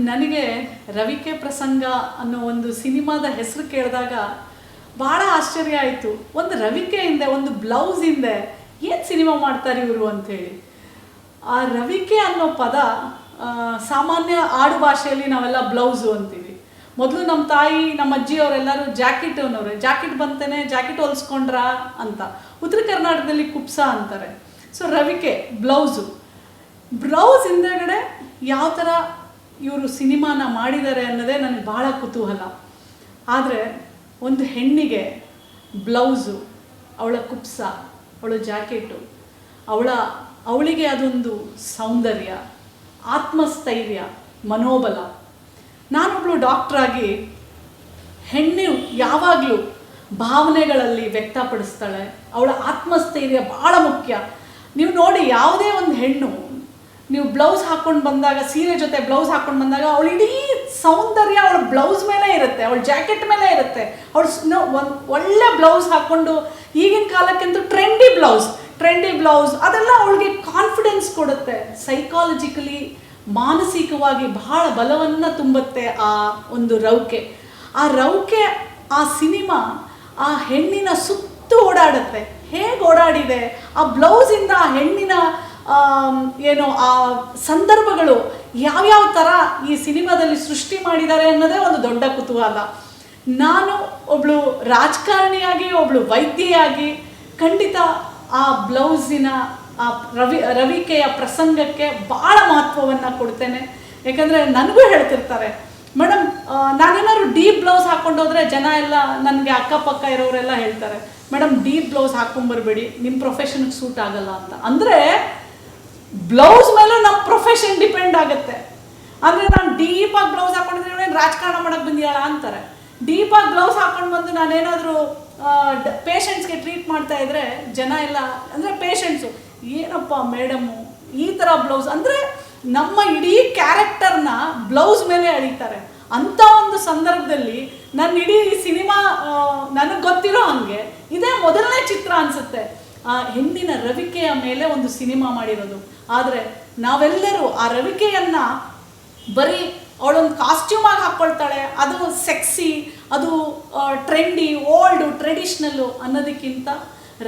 ನನಗೆ ರವಿಕೆ ಪ್ರಸಂಗ ಅನ್ನೋ ಒಂದು ಸಿನಿಮಾದ ಹೆಸರು ಕೇಳಿದಾಗ ಭಾಳ ಆಶ್ಚರ್ಯ ಆಯಿತು. ಒಂದು ರವಿಕೆ ಹಿಂದೆ, ಒಂದು ಬ್ಲೌಸ್ ಹಿಂದೆ ಏನು ಸಿನಿಮಾ ಮಾಡ್ತಾರೆ ಇವರು ಅಂಥೇಳಿ. ಆ ರವಿಕೆ ಅನ್ನೋ ಪದ ಸಾಮಾನ್ಯ ಆಡು ಭಾಷೆಯಲ್ಲಿ ನಾವೆಲ್ಲ ಬ್ಲೌಸು ಅಂತೀವಿ. ಮೊದಲು ನಮ್ಮ ತಾಯಿ, ನಮ್ಮ ಅಜ್ಜಿಯವರೆಲ್ಲರೂ ಜಾಕೆಟ್ ಅನ್ನೋರು. ಜಾಕೆಟ್ ಬಂತೇನೆ ಜಾಕೆಟ್ ಹೊಲಿಸ್ಕೊಂಡ್ರ ಅಂತ. ಉತ್ತರ ಕರ್ನಾಟಕದಲ್ಲಿ ಕುಪ್ಸ ಅಂತಾರೆ. So ರವಿಕೆ blouse. ಬ್ಲೌಸ್ ಹಿಂದೆಗಡೆ ಯಾವ ಥರ ಇವರು ಸಿನಿಮಾನ ಮಾಡಿದ್ದಾರೆ ಅನ್ನೋದೇ ನನಗೆ ಭಾಳ ಕುತೂಹಲ. ಆದರೆ ಒಂದು ಹೆಣ್ಣಿಗೆ ಬ್ಲೌಸು, ಅವಳ ಕುಪ್ಸ, ಅವಳ ಜಾಕೆಟು, ಅವಳಿಗೆ ಅದೊಂದು ಸೌಂದರ್ಯ, ಆತ್ಮಸ್ಥೈರ್ಯ, ಮನೋಬಲ. ನಾನೊಬ್ಬಳು ಡಾಕ್ಟ್ರಾಗಿ ಹೆಣ್ಣು ಯಾವಾಗಲೂ ಭಾವನೆಗಳಲ್ಲಿ ವ್ಯಕ್ತಪಡಿಸ್ತಾಳೆ. ಅವಳ ಆತ್ಮಸ್ಥೈರ್ಯ ಭಾಳ ಮುಖ್ಯ. ನೀವು ನೋಡಿ, ಯಾವುದೇ ಒಂದು ಹೆಣ್ಣು ನೀವು ಬ್ಲೌಸ್ ಹಾಕ್ಕೊಂಡು ಬಂದಾಗ, ಸೀರೆ ಜೊತೆ ಬ್ಲೌಸ್ ಹಾಕ್ಕೊಂಡು ಬಂದಾಗ ಅವಳ ಇಡೀ ಸೌಂದರ್ಯ ಅವಳ ಬ್ಲೌಸ್ ಮೇಲೆ ಇರುತ್ತೆ, ಅವಳ ಜಾಕೆಟ್ ಮೇಲೆ ಇರುತ್ತೆ. ಅವಳು ಒಂದು ಒಳ್ಳೆ ಬ್ಲೌಸ್ ಹಾಕ್ಕೊಂಡು, ಈಗಿನ ಕಾಲಕ್ಕಿಂತ ಟ್ರೆಂಡಿ ಬ್ಲೌಸ್ ಅದೆಲ್ಲ ಅವಳಿಗೆ ಕಾನ್ಫಿಡೆನ್ಸ್ ಕೊಡುತ್ತೆ. ಸೈಕಾಲಜಿಕಲಿ, ಮಾನಸಿಕವಾಗಿ ಬಹಳ ಬಲವನ್ನು ತುಂಬುತ್ತೆ ಆ ಒಂದು ರವಿಕೆ. ಆ ಸಿನಿಮಾ ಆ ಹೆಣ್ಣಿನ ಸುತ್ತು ಓಡಾಡುತ್ತೆ. ಹೇಗೆ ಓಡಾಡಿದೆ ಆ ಬ್ಲೌಸಿಂದ, ಆ ಹೆಣ್ಣಿನ ಆ ಸಂದರ್ಭಗಳು ಯಾವ್ಯಾವ ಥರ ಈ ಸಿನಿಮಾದಲ್ಲಿ ಸೃಷ್ಟಿ ಮಾಡಿದ್ದಾರೆ ಅನ್ನೋದೇ ಒಂದು ದೊಡ್ಡ ಕುತೂಹಲ. ನಾನು ಒಬ್ಬಳು ರಾಜಕಾರಣಿಯಾಗಿ, ಒಬ್ಬಳು ವೈದ್ಯೆಯಾಗಿ ಖಂಡಿತ ಆ ಬ್ಲೌಸಿನ ಆ ರವಿಕೆಯ ಪ್ರಸಂಗಕ್ಕೆ ಭಾಳ ಮಹತ್ವವನ್ನು ಕೊಡ್ತೇನೆ. ಯಾಕಂದರೆ ನನಗೂ ಹೇಳ್ತಿರ್ತಾರೆ, ಮೇಡಮ್ ನಾನೇನಾದ್ರು ಡೀಪ್ ಬ್ಲೌಸ್ ಹಾಕ್ಕೊಂಡೋದ್ರೆ ಜನ ಎಲ್ಲ ನನಗೆ ಅಕ್ಕಪಕ್ಕ ಇರೋರೆಲ್ಲ ಹೇಳ್ತಾರೆ, ಮೇಡಮ್ ಡೀಪ್ ಬ್ಲೌಸ್ ಹಾಕ್ಕೊಂಬರ್ಬೇಡಿ, ನಿಮ್ಮ ಪ್ರೊಫೆಷನ್ಗೆ ಸೂಟ್ ಆಗಲ್ಲ ಅಂತ. ಅಂದರೆ ಬ್ಲೌಸ್ ಮೇಲೂ ನಮ್ಮ ಪ್ರೊಫೆಷನ್ ಡಿಪೆಂಡ್ ಆಗುತ್ತೆ. ಅಂದರೆ ನಾನು ಡೀಪಾಗಿ ಬ್ಲೌಸ್ ಹಾಕ್ಕೊಂಡಿದ್ರೆ ರಾಜಕಾರಣ ಮಾಡೋಕ್ಕೆ ಬಂದಿಯಾಳ ಅಂತಾರೆ. ಡೀಪಾಗಿ ಬ್ಲೌಸ್ ಹಾಕ್ಕೊಂಡು ಬಂದು ನಾನೇನಾದರೂ ಪೇಷಂಟ್ಸ್ಗೆ ಟ್ರೀಟ್ ಮಾಡ್ತಾ ಇದ್ರೆ ಜನ ಎಲ್ಲ, ಅಂದರೆ ಪೇಷಂಟ್ಸು, ಏನಪ್ಪ ಮೇಡಮು ಈ ಥರ ಬ್ಲೌಸ್, ಅಂದರೆ ನಮ್ಮ ಇಡೀ ಕ್ಯಾರೆಕ್ಟರ್ನ ಬ್ಲೌಸ್ ಮೇಲೆ ಎಳಿತಾರೆ. ಅಂಥ ಒಂದು ಸಂದರ್ಭದಲ್ಲಿ ನನ್ನ ಇಡೀ ಸಿನಿಮಾ ನನಗೆ ಗೊತ್ತಿರೋ ಹಾಗೆ ಇದೇ ಮೊದಲನೇ ಚಿತ್ರ ಅನಿಸುತ್ತೆ ಆ ಹೆಣ್ಣಿನ ರವಿಕೆಯ ಮೇಲೆ ಒಂದು ಸಿನಿಮಾ ಮಾಡಿರೋದು. ಆದರೆ ನಾವೆಲ್ಲರೂ ಆ ರವಿಕೆಯನ್ನು ಬರೀ ಅವಳೊಂದು ಕಾಸ್ಟ್ಯೂಮಾಗಿ ಹಾಕ್ಕೊಳ್ತಾಳೆ, ಅದು ಸೆಕ್ಸಿ, ಅದು ಟ್ರೆಂಡಿ, ಓಲ್ಡು, ಟ್ರೆಡಿಷ್ನಲ್ಲು ಅನ್ನೋದಕ್ಕಿಂತ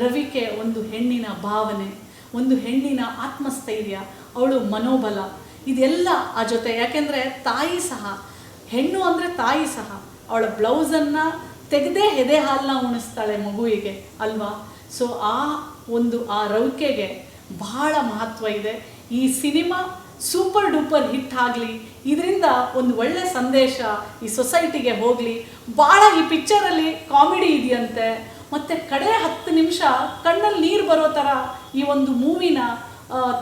ರವಿಕೆ ಒಂದು ಹೆಣ್ಣಿನ ಭಾವನೆ, ಒಂದು ಹೆಣ್ಣಿನ ಆತ್ಮಸ್ಥೈರ್ಯ, ಅವಳು ಮನೋಬಲ, ಇದೆಲ್ಲ ಆ ಜೊತೆ. ಯಾಕೆಂದರೆ ತಾಯಿ ಸಹ, ಹೆಣ್ಣು ಅಂದರೆ ತಾಯಿ ಸಹ ಅವಳ ಬ್ಲೌಸನ್ನು ತೆಗೆದೇ ಎದೆ ಹಾಲನ್ನ ಉಣಿಸ್ತಾಳೆ ಮಗುವಿಗೆ ಅಲ್ವಾ. ಸೊ ಆ ರವಿಕೆಗೆ ಬಹಳ ಮಹತ್ವ ಇದೆ. ಈ ಸಿನಿಮಾ ಸೂಪರ್ ಡೂಪರ್ ಹಿಟ್ ಆಗಲಿ, ಇದರಿಂದ ಒಂದು ಒಳ್ಳೆ ಸಂದೇಶ ಈ ಸೊಸೈಟಿಗೆ ಹೋಗಲಿ. ಭಾಳ ಈ ಪಿಕ್ಚರಲ್ಲಿ ಕಾಮಿಡಿ ಇದೆಯಂತೆ, ಮತ್ತು ಕಡೆ 10 ನಿಮಿಷ ಕಣ್ಣಲ್ಲಿ ನೀರು ಬರೋ ಥರ ಈ ಒಂದು ಮೂವಿನ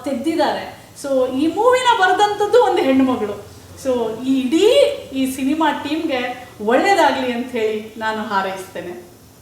ತೆಗೆದಿದ್ದಾರೆ. ಸೊ ಈ ಮೂವಿನ ಬರೆದಂಥದ್ದು ಒಂದು ಹೆಣ್ಣುಮಗಳು. ಸೊ ಈ ಸಿನಿಮಾ ಟೀಮ್ಗೆ ಒಳ್ಳೆಯದಾಗಲಿ ಅಂಥೇಳಿ ನಾನು ಹಾರೈಸ್ತೇನೆ.